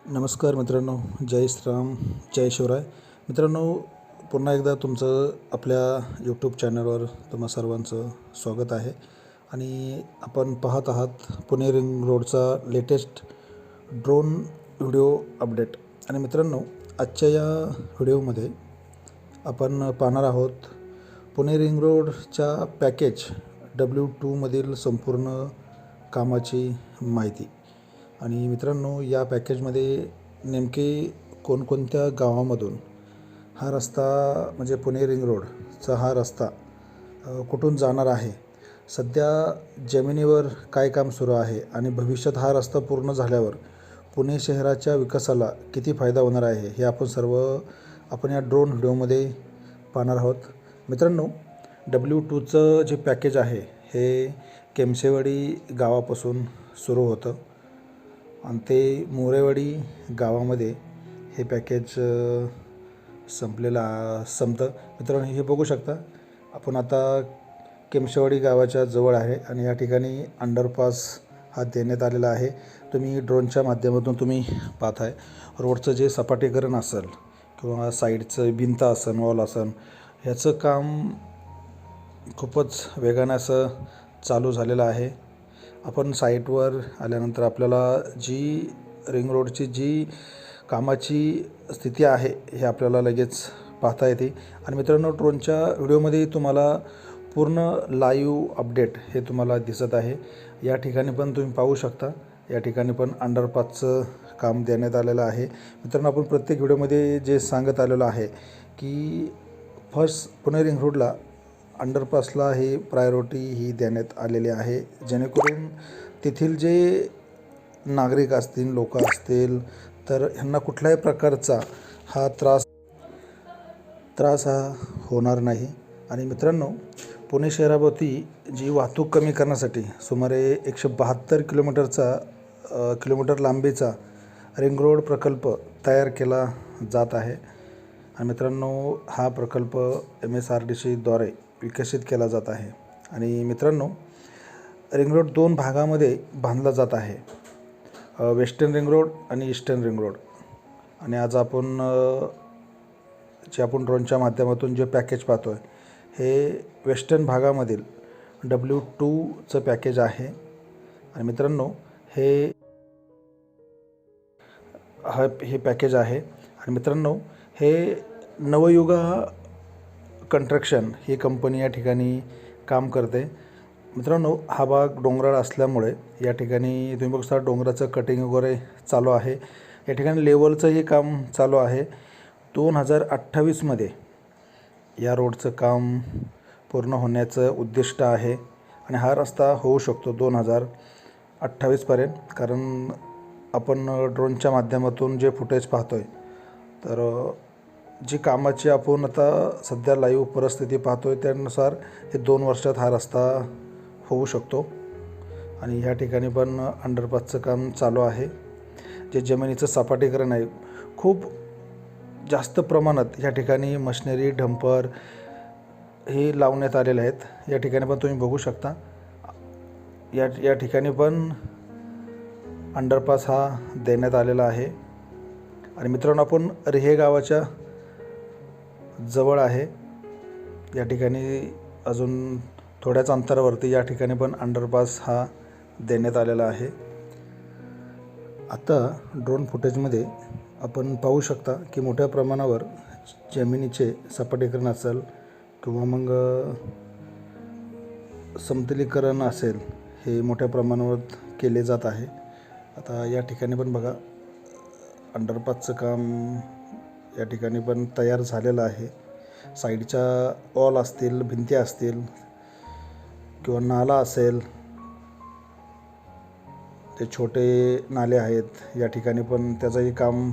नमस्कार मित्रांनो, जय श्रीराम, जय शिवराय. मित्रांनो, पुन्हा एकदा तुमचं आपल्या यूट्यूब चॅनलवर तुम्हा सर्वांचं स्वागत आहे. आणि आपण पाहत आहात पुणे रिंग रोडचा लेटेस्ट ड्रोन व्हिडिओ अपडेट. आणि मित्रांनो, आजच्या या व्हिडिओमध्ये आपण पाहणार आहोत पुणे रिंग रोडच्या पॅकेज W2मधील संपूर्ण कामाची माहिती. आणि मित्रांनो, या पॅकेजमध्ये नेमके कोणकोणत्या गावामधून हा रस्ता म्हणजे पुणे रिंग रोडचा हा रस्ता कुठून जाणार आहे, सध्या जमिनीवर काय काम सुरू आहे आणि भविष्यात हा रस्ता पूर्ण झाल्यावर पुणे शहराच्या विकासाला किती फायदा होणार आहे, हे आपण या ड्रोन व्हिडिओमध्ये पाहणार आहोत. मित्रांनो, W2चं जे पॅकेज आहे हे केमसेवाडी गावापासून सुरू होतं आणि ते मोरेवाडी गावामध्ये हे पॅकेज संपतं. मित्रांनो, हे बघू शकता, आपण आता केमसेवाडी गावाच्या जवळ आहे आणि या ठिकाणी अंडरपास हा देण्यात आलेला आहे. तुम्ही ड्रोनच्या माध्यमातून तुम्ही पाहताय रोडचं जे सपाटीकरण असेल किंवा साईडचं भिंत असेल, वॉल असेल, ह्याचं काम खूपच वेगानं असं चालू झालेलं आहे. आपण साईटवर आल्यानंतर आपल्याला जी रिंग रोडची जी कामाची स्थिती आहे हे आपल्याला लगेच पाहता येते. आणि मित्रांनो, ड्रोनच्या व्हिडिओमध्ये तुम्हाला पूर्ण लाईव्ह अपडेट हे तुम्हाला दिसत आहे. या ठिकाणी पण तुम्ही पाहू शकता, या ठिकाणी पण अंडरपासचं काम देण्यात आलेलं आहे. मित्रांनो, आपण प्रत्येक व्हिडिओमध्ये जे सांगत आलेलं आहे की फर्स्ट पुणे रिंग रोडला अंडरपासला ही प्रायोरिटी ही देण्यात आलेली आहे, जेणेकरून तेथील जे नागरिक असतील, लोक असतील, तर ह्यांना कुठल्याही प्रकारचा हा त्रास हा होणार नाही. आणि मित्रांनो, पुणे शहराभोवती जी वाहतूक कमी करण्यासाठी सुमारे 172 किलोमीटर लांबीचा रिंग रोड प्रकल्प तयार केला जात आहे. आणि मित्रांनो, हा प्रकल्प MSRDCद्वारे विकसित केला जात आहे. आणि मित्रांनो, रिंग रोड 2 भागामध्ये बांधला जात आहे, वेस्टर्न रिंग रोड आणि ईस्टर्न रिंग रोड. आणि आज आपण ड्रोनच्या माध्यमातून जे पॅकेज पाहतो आहे हे वेस्टर्न भागामधील W2चं पॅकेज आहे. आणि मित्रांनो, हे पॅकेज आहे. आणि मित्रांनो, हे नवयुगा कंस्ट्रक्शन ही कंपनी या ठिकाणी काम करते. मित्रांनो, हा भाग डोंगराळ असल्यामुळे या ठिकाणी तुम्ही बघू शकता डोंगराचं कटिंग वगैरे चालू आहे. या ठिकाणी लेवलचंही काम चालू आहे. 2028मध्ये या रोडचं काम पूर्ण होण्याचं उद्दिष्ट आहे. आणि हा रस्ता होऊ शकतो 2028पर्यंत, कारण आपण ड्रोनच्या माध्यमातून जे फुटेज पाहतो आहे, तर जी कामाची आपण आता सध्या लाईव्ह परिस्थिती पाहतो आहे त्यानुसार हे 2 वर्षात हा रस्ता होऊ शकतो. आणि ह्या ठिकाणी पण अंडरपासचं काम चालू आहे. जे जमिनीचं सपाटीकरण आहे, खूप जास्त प्रमाणात ह्या ठिकाणी मशिनरी, डंपर हे लावण्यात आलेले आहेत. या ठिकाणी पण तुम्ही बघू शकता, या ठिकाणी पण अंडरपास हा देण्यात आलेला आहे. आणि मित्रांनो, आपण रिहे गावाच्या जवळ आहे. या ठिकाणी अजून थोड्याच अंतरावरती या ठिकाणी पण अंडरपास हा देण्यात आलेला आहे. आता ड्रोन फुटेजमध्ये आपण पाहू शकता की मोठ्या प्रमाणावर जमिनीचे सपाटीकरण असेल किंवा मग समतलीकरण असेल, हे मोठ्या प्रमाणावर केले जात आहे. आता या ठिकाणी पण बघा, अंडरपासचं काम या ठिकाणी पण तयार झालेलं आहे. साईडच्या वॉल असतील, भिंती असतील किंवा नाला असेल, ते छोटे नाले आहेत, या ठिकाणी पण त्याचंही काम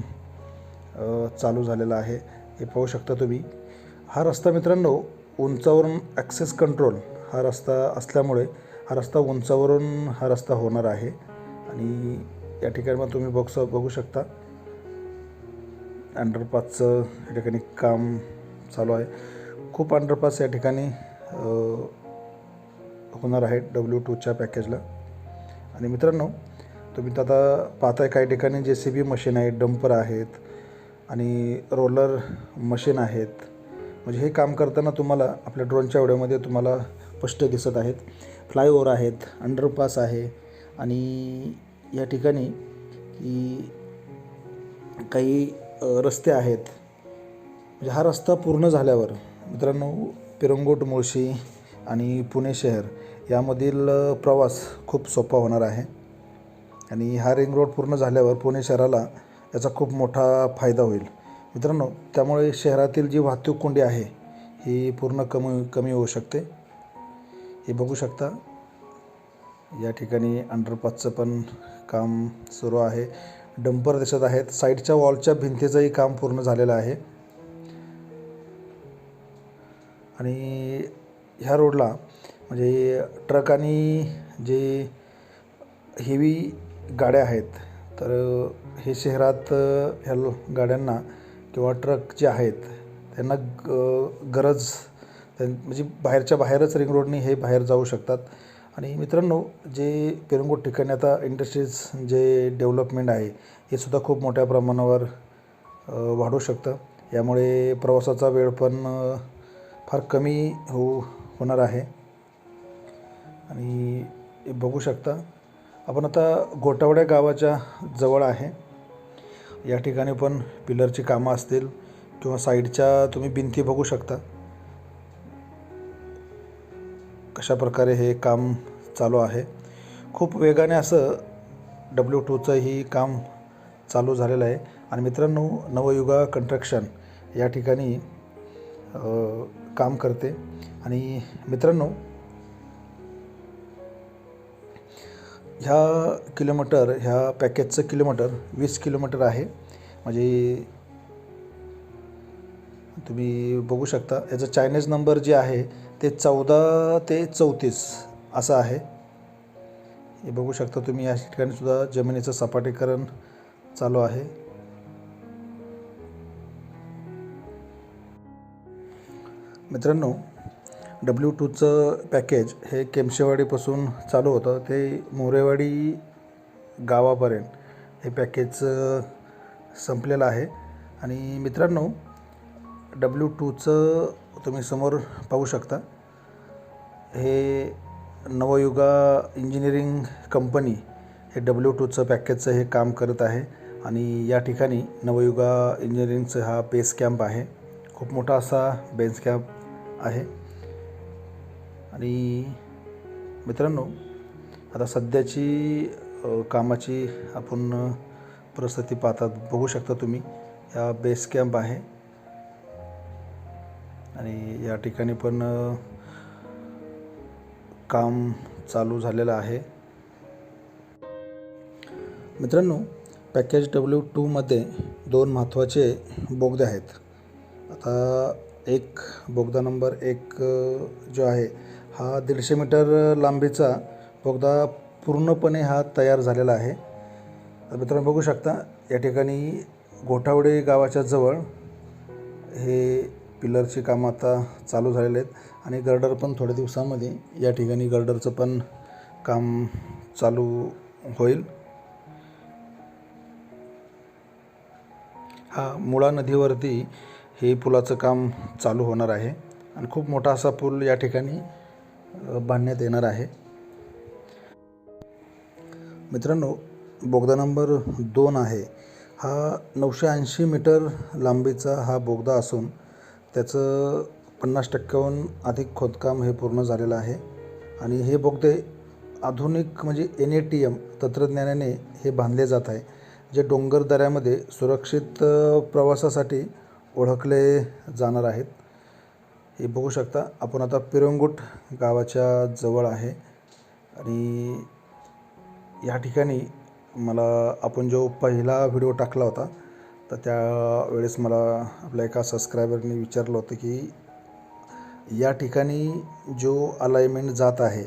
चालू झालेलं आहे. हे पाहू शकता तुम्ही. हा रस्ता मित्रांनो उंचावरून ॲक्सेस कंट्रोल हा रस्ता असल्यामुळे हा रस्ता उंचावरून हा रस्ता होणार आहे. आणि या ठिकाणी पण तुम्ही बघू शकता अंडरपासचं या ठिकाणी काम चालू आहे. खूप अंडरपास या ठिकाणी होणार आहे W2च्या पॅकेजला. आणि मित्रांनो, तुम्ही आता पाहताय काही ठिकाणी JCB मशीन आहेत, डंपर आहेत आणि रोलर मशीन आहेत. म्हणजे हे काम करताना तुम्हाला आपल्या ड्रोनच्या व्हिडिओमध्ये तुम्हाला स्पष्ट दिसत आहेत. फ्लायओव्हर आहेत, अंडरपास आहे आणि या ठिकाणी की काही रस्ते आहेत. म्हणजे हा रस्ता पूर्ण झाल्यावर मित्रांनो पिरंगुट, मुळशी आणि पुणे शहर यामधील प्रवास खूप सोपा होणार आहे. आणि हा रिंग रोड पूर्ण झाल्यावर पुणे शहराला याचा खूप मोठा फायदा होईल मित्रांनो. त्यामुळे शहरातील जी वाहतूक कोंडी आहे ही पूर्ण कमी होऊ शकते. हे बघू शकता या ठिकाणी अंडरपासचं पण काम सुरू आहे. डंपर दिसत आहेत. साईडच्या वॉलच्या भिंतीचंही काम पूर्ण झालेलं आहे. आणि ह्या रोडला म्हणजे ट्रक आणि जे हेवी गाड्या आहेत तर हे शहरात ह्या गाड्यांना किंवा ट्रक जे आहेत त्यांना गरज म्हणजे बाहेरच्या बाहेरच रिंग रोडनी हे बाहेर जाऊ शकतात. आणि मित्रांनो जे पिरंगुट ठिकाणी आता इंडस्ट्रीज जे डेव्हलपमेंट आहे हे सुद्धा खूप मोठ्या प्रमाणावर वाढू शकतं. यामुळे प्रवासाचा वेळ पण फार कमी होणार आहे. आणि बघू शकता आपण आता गोटावड्या गावाच्या जवळ आहे. या ठिकाणी पण पिलरची कामं असतील किंवा साईडच्या तुम्ही भिंती बघू शकता कशा प्रकारे हे काम चालू आहे. खूप वेगाने असं W2चंही काम चालू झालेलं आहे. आणि मित्रांनो नवयुगा कंस्ट्रक्शन या ठिकाणी काम करते. आणि मित्रांनो ह्या पॅकेजचं किलोमीटर 20 किलोमीटर आहे. म्हणजे तुम्ही बघू शकता याचा चायनीज नंबर जे आहे ते 14 ते 34 असं आहे. हे बघू शकता तुम्ही. या ठिकाणी सुद्धा जमिनीचं सपाटीकरण चालू आहे. मित्रांनो W2चं पॅकेज हे केमशेवाडीपासून चालू होतं ते मोरेवाडी गावापर्यंत हे पॅकेज संपलेलं आहे. आणि मित्रांनो W2चं तुम्ही समोर पाहू शकता हे नवयुगा इंजिनिअरिंग कंपनी हे W2चं पॅकेजचं हे काम करत आहे. आणि या ठिकाणी नवयुगा इंजिनिअरिंगचं हा बेस कॅम्प आहे. खूप मोठा असा बेस कॅम्प आहे. आणि मित्रांनो आता सध्याची कामाची आपण परिस्थिती पाहतात बघू शकता तुम्ही. हा बेस कॅम्प आहे आणि या ठिकाणी पण काम चालू झालेलं आहे. मित्रांनो पॅकेज W2मध्ये 2 महत्त्वाचे बोगदे आहेत. आता एक बोगदा नंबर 1 जो आहे हा 150 मीटर लांबीचा बोगदा पूर्णपणे हा तयार झालेला आहे. मित्रांनो बघू शकता या ठिकाणी गोटावडे गावाच्या जवळ हे पिलरची कामं आता चालू झालेले आहेत. आणि गर्डर पण थोड्या दिवसामध्ये या ठिकाणी गर्डरचं पण काम चालू होईल. हा मुळा नदीवरती हे पुलाचं काम चालू होणार आहे. आणि खूप मोठा असा पूल या ठिकाणी बांधण्यात येणार आहे. मित्रांनो बोगदा नंबर 2 आहे हा 980 मीटर लांबीचा हा बोगदा असून त्याचं 50%हून अधिक खोदकाम हे पूर्ण झालेलं आहे. आणि हे बोगदे आधुनिक म्हणजे NATM तंत्रज्ञानाने हे बांधले जात आहे. जे डोंगर दऱ्यामध्ये सुरक्षित प्रवासासाठी ओळखले जाणार आहेत. हे बघू शकता आपण आता पिरंगुट गावाच्या जवळ आहे. आणि या ठिकाणी मला आपण जो पहिला व्हिडिओ टाकला होता तर त्यावेळेस मला आपल्या एका सबस्क्रायबरने विचारलं होतं की या ठिकाणी जो अलाइनमेंट जात आहे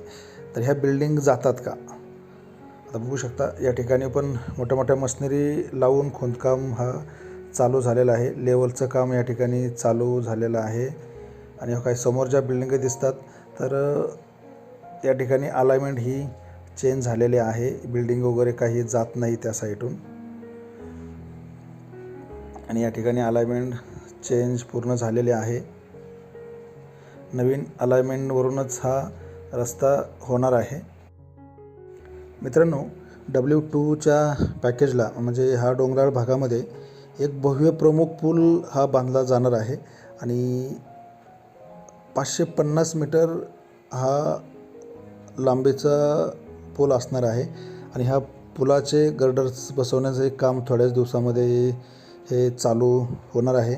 तर ह्या बिल्डिंग जातात का. आता बघू शकता या ठिकाणी पण मोठ्या मोठ्या मशिनरी लावून खोदकाम हा चालू झालेला आहे. लेवलचं काम या ठिकाणी चालू झालेलं आहे. आणि काही समोर ज्या बिल्डिंग दिसतात तर या ठिकाणी अलाइनमेंट ही चेंज झालेले आहे. बिल्डिंग वगैरे काही जात नाही त्या साईडून. आणि या ठिकाणी अलाइनमेंट चेंज पूर्ण झालेले आहे. नवीन अलाइनमेंटवरूनच हा रस्ता होणार आहे. मित्रांनो, W2च्या पॅकेजला म्हणजे ह्या डोंगराळ भागामध्ये एक भव्य प्रमुख पूल हा बांधला जाणार आहे आणि 550 मीटर हा लांबीचा पूल असणार आहे. आणि ह्या पुलाचे गर्डर्स बसवण्याचे काम थोड्याच दिवसामध्ये हे चालू होणार आहे.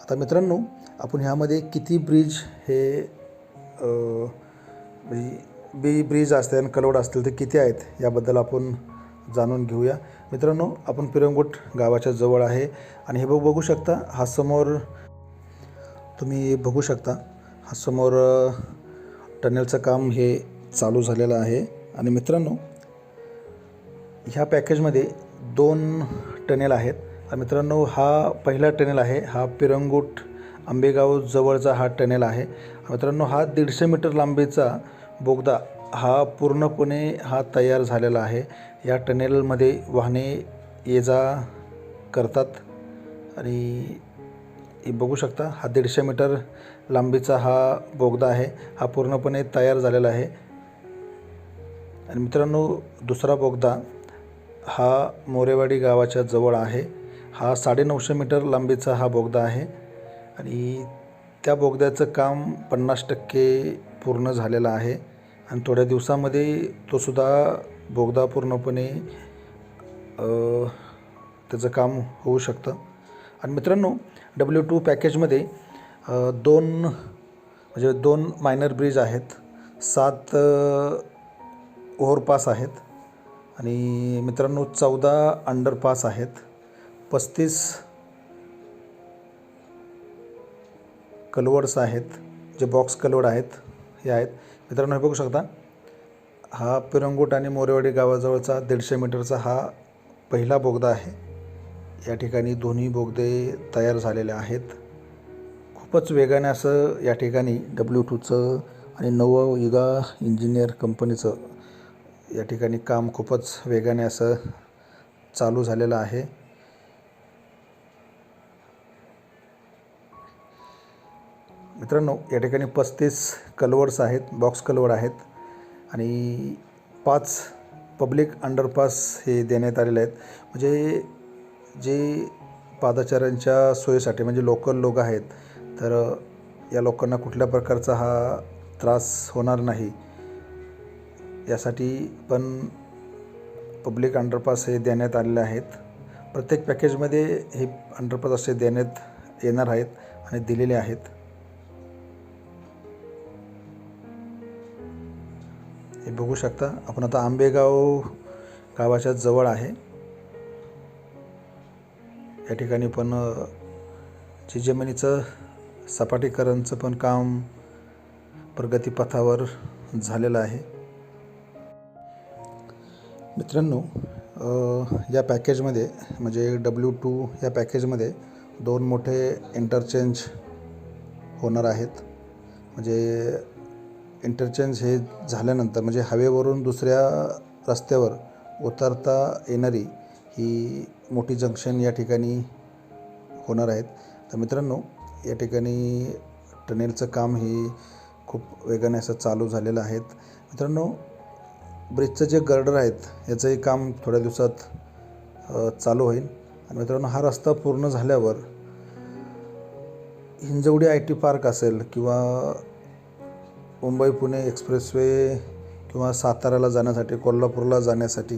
आता मित्रांनो, आपण ह्यामध्ये किती ब्रिज हे ब्रिज असतील आणि कलवड असतील ते किती आहेत याबद्दल आपण जाणून घेऊया. मित्रांनो, आपण पिरंगुट गावाच्या जवळ आहे आणि हे बघू शकता, हा समोर तुम्ही बघू शकता, हा समोर टनेलचं काम हे चालू झालेलं आहे. आणि मित्रांनो, ह्या पॅकेजमध्ये 2 टनेल आहेत. मित्रांनो, हा पहिला टनेल आहे, हा पिरंगुट आंबेगाव जवळचा हा टनेल आहे. मित्रांनो, हा 150 मीटर लांबीचा बोगदा हा पूर्णपणे हा तयार झालेला आहे. या टनेलमध्ये वाहने ये जा करतात. आणि हे बघू शकता, हा 150 मीटर लांबीचा हा बोगदा आहे, हा पूर्णपणे तयार झालेला आहे. आणि मित्रांनो, दुसरा बोगदा हा मोरेवाडी गावाच्या जवळ आहे. हा 950 मीटर लांबीचा हा बोगदा आहे आणि त्या बोगद्याचं काम 50% पूर्ण झालेलं आहे. आणि थोड्या दिवसामध्ये तो सुद्धा बोगदा पूर्णपणे त्याचं काम होऊ शकतं. आणि मित्रांनो, W2 पॅकेजमध्ये 2 मायनर ब्रिज आहेत, 7 ओव्हरपास आहेत आणि मित्रांनो 14 अंडरपास आहेत, 35 कलवर्ड्स आहेत, जे बॉक्स कलवर्ड आहेत हे आहेत. मित्रांनो, हे बघू शकता, हा पिरंगुट आणि मोरेवाडी गावाजवळचा 150 मीटरचा हा पहिला बोगदा आहे. या ठिकाणी दोन्ही बोगदे तयार झालेले आहेत. खूपच वेगाने असं या ठिकाणी W2चं आणि नवयुगा इंजिनियर कंपनीचं या ठिकाणी काम खूपच वेगाने असं चालू झालेलं आहे. मित्रांनो, या ठिकाणी 35 कलवर्ड्स आहेत, बॉक्स कलवर्ड आहेत आणि 5 पब्लिक अंडरपास हे देण्यात आलेले आहेत. म्हणजे जे पादचाऱ्यांच्या सोयीसाठी, म्हणजे लोकल लोक आहेत, तर या लोकांना कुठल्या प्रकारचा हा त्रास होणार नाही यासाठी पण पब्लिक अंडरपास हे देण्यात आलेले आहेत. प्रत्येक पॅकेजमध्ये हे अंडरपास असे देण्यात येणार आहेत आणि दिलेले आहेत. हे बघू शकता, आपण आता आंबेगाव गावाच्या जवळ आहे. या ठिकाणी पण जे जमिनीचं सपाटीकरणचं पण काम प्रगतीपथावर झालेलं आहे. मित्रांनो, या पॅकेजमध्ये म्हणजे W2 या पॅकेजमध्ये 2 मोठे इंटरचेंज होणार आहेत. म्हणजे इंटरचेंज हे झाल्यानंतर म्हणजे हायवेवरून दुसऱ्या रस्त्यावर उतरता येणारी ही मोठी जंक्शन या ठिकाणी होणार आहेत. तर मित्रांनो, या ठिकाणी टनेलचं काम हे खूप वेगाने असं चालू झालेलं आहे. मित्रांनो, ब्रिजचं जे गर्डर आहेत याचंही काम थोड्या दिवसात चालू होईल. आणि मित्रांनो, हा रस्ता पूर्ण झाल्यावर हिंजवडी IT पार्क असेल किंवा मुंबई पुणे एक्सप्रेसवे किंवा साताऱ्याला जाण्यासाठी, कोल्हापूरला जाण्यासाठी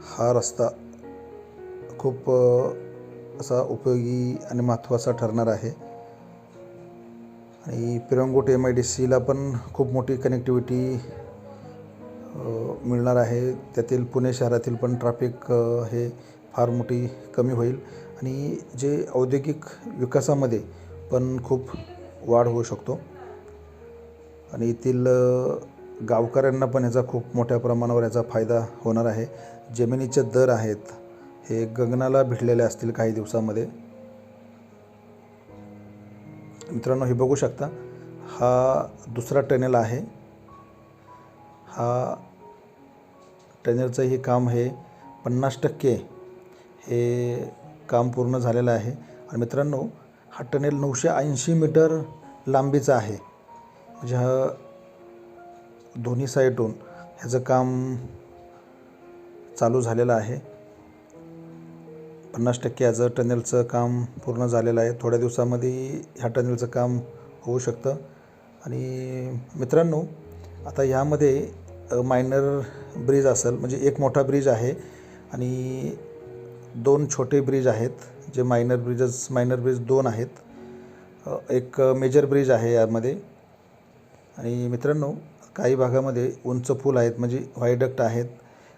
हा रस्ता खूप असा उपयोगी आणि महत्त्वाचा ठरणार आहे. आणि पिरंगुट MIDCला पण खूप मोठी कनेक्टिव्हिटी मिळणार आहे. त्यातील पुणे शहरातील पण ट्रॅफिक हे फार मोठी कमी होईल आणि जे औद्योगिक विकासामध्ये पण खूप वाढ होऊ शकतो. आणि येथील गावकऱ्यांना पण याचा खूप मोठ्या प्रमाणावर याचा फायदा होणार आहे. जमिनीचे दर आहेत हे गगनाला भिडलेले असतील काही दिवसामध्ये. मित्रांनो, हे बघू शकता, हा दुसरा टनेल आहे. हा टनेलचं हे काम हे 50% हे काम पूर्ण झालेलं आहे. आणि मित्रांनो, हा टनेल 980 मीटर लांबीचा आहे. म्हणजे हा दोन्ही साईडून ह्याचं काम चालू झालेलं आहे. 50% याचं टनेलचं काम पूर्ण झालेलं आहे. थोड्या दिवसामध्ये ह्या टनेलचं काम होऊ शकतं. आणि मित्रांनो, आता ह्यामध्ये मायनर ब्रिज असेल, म्हणजे एक मोठा ब्रिज आहे आणि 2 छोटे ब्रिज आहेत, जे मायनर ब्रिज 2 आहेत. एक मेजर ब्रिज आहे यामध्ये. आणि मित्रांनो, काही भागामध्ये उंच पूल आहेत, म्हणजे व्हायडक्ट आहेत.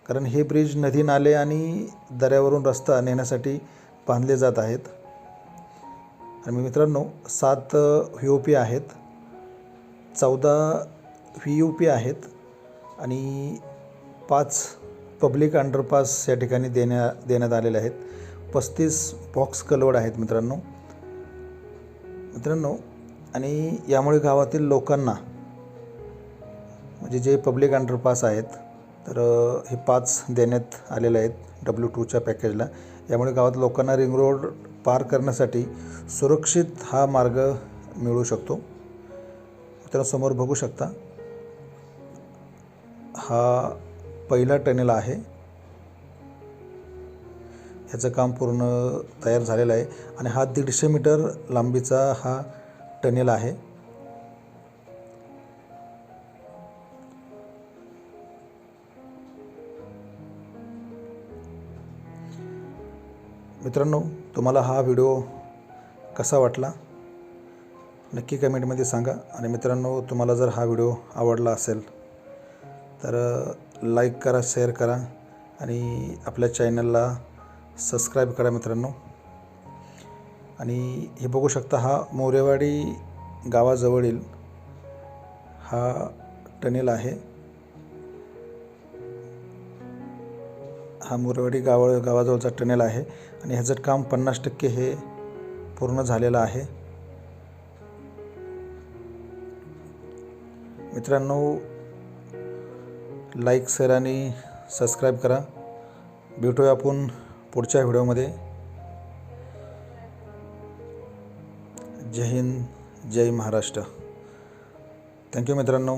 कारण हे ब्रिज नदी नाले आणि दऱ्यावरून रस्ता नेण्यासाठी बांधले जात आहेत. आणि मित्रांनो, 7 VOP आहेत, 14 VUP आहेत आणि 5 पब्लिक अंडरपास या ठिकाणी देण्यात आलेले आहेत. 35 बॉक्स कलवड आहेत मित्रांनो. आणि यामुळे गावातील लोकांना, म्हणजे जे पब्लिक अंडरपास आहेत, तर हे 5 देण्यात आलेले आहेत W2च्या पॅकेजला. यामुळे गावात लोकांना रिंग रोड पार करण्यासाठी सुरक्षित हा मार्ग मिळू शकतो. मित्रांनो, समोर बघू शकता, हा पहिला टनेल आहे. ह्याचं काम पूर्ण तयार झालेलं आहे आणि हा 150 मीटर लांबीचा हा टनेल आहे. मित्रांनो, तुम्हाला हा व्हिडिओ कसा वाटला नक्की कमेंटमध्ये सांगा. आणि मित्रांनो, तुम्हाला जर हा व्हिडिओ आवडला असेल तर लाईक करा, शेअर करा आणि आपल्या चॅनलला सबस्क्राईब करा मित्रांनो. आणि हे बघू शकता, हा मोरेवाडी गावाजवळील हा टनेल आहे. हा मोरेवाडी गावाजवळचा टनेल आहे आणि ह्याचं काम 50% हे पूर्ण झालेलं आहे. मित्रांनो, लाईक, शेअर आणि सबस्क्राईब करा. भेटूया आपण पुढच्या व्हिडिओमध्ये. जय हिंद, जय महाराष्ट्र. थँक्यू मित्रांनो.